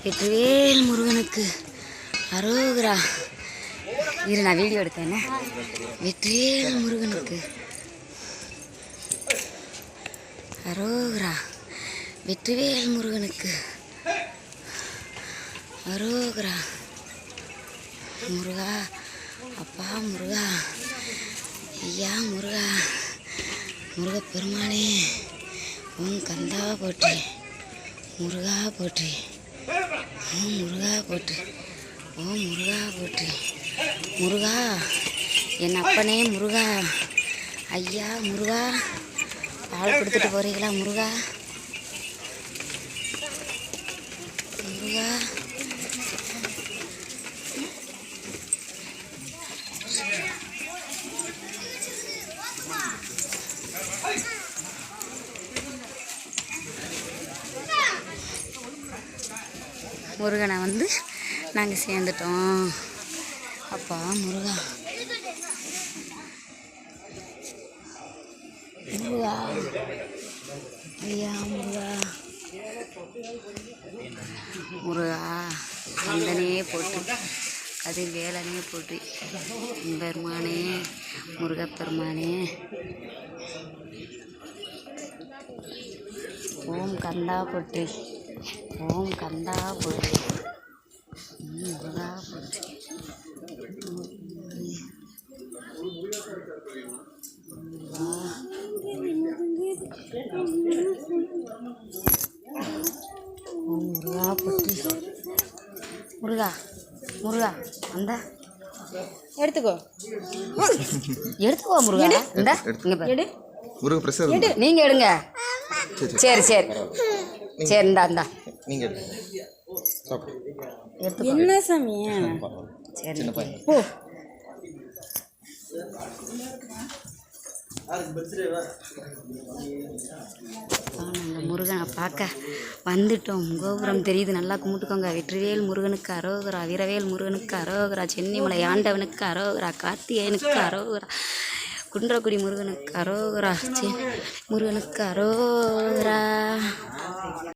வெற்றிவேல் முருகனுக்கு அரோகரா. இரு, நான் வீடியோ எடுத்தேன். வெற்றிவேல் முருகனுக்கு அரோகரா. வெற்றிவேல் முருகனுக்கு அரோகரா. முருகா, அப்பா முருகா, ஐயா முருகா, முருகப்பெருமானே, ஓம் கந்தா போற்றி, முருகா போற்றி, ஓம் முருகா போற்றி, ஓம் முருகா போற்றி. முருகா, என் அப்பனே முருகா, ஐயா முருகா, பால் கொடுத்துட்டு போறீங்களா முருகா? முருகா, முருகனை வந்து நாங்கள் சேர்ந்துட்டோம். அப்பா முருகா, முருகா, ஐயா முருகா, முருகா, கந்தனே போட்டு, கதிர் வேலனே போற்றி, பெருமானே, முருகப்பெருமானே, ஓம் கந்தா போற்றி, ஓம் கந்தா போற்றி, முருகா போற்றி. முருகா போற்றி. முருகா, முருகா, அந்த எடுத்துக்கோ, எடுத்துக்கோ முருகா, இந்த எடு முருகன் பிரசாதம் நீங்க எடுங்க. சரி சரி சரி, இந்தா நீங்க என்ன சாமி? சரி போ. நாங்கள் முருகனை பார்க்க வந்துட்டோம். கோபுரம் தெரியுது, நல்லா கும்பிட்டுக்கோங்க. வெற்றிவேல் முருகனுக்கு அரோகரா, வீரவேல் முருகனுக்கு அரோகரா, சென்னிமலை ஆண்டவனுக்கு அரோகரா, கார்த்திகேயனுக்கு அரோகரா, குன்றக்குடி முருகனுக்கு அரோகரா, முருகனுக்கு அரோகரா.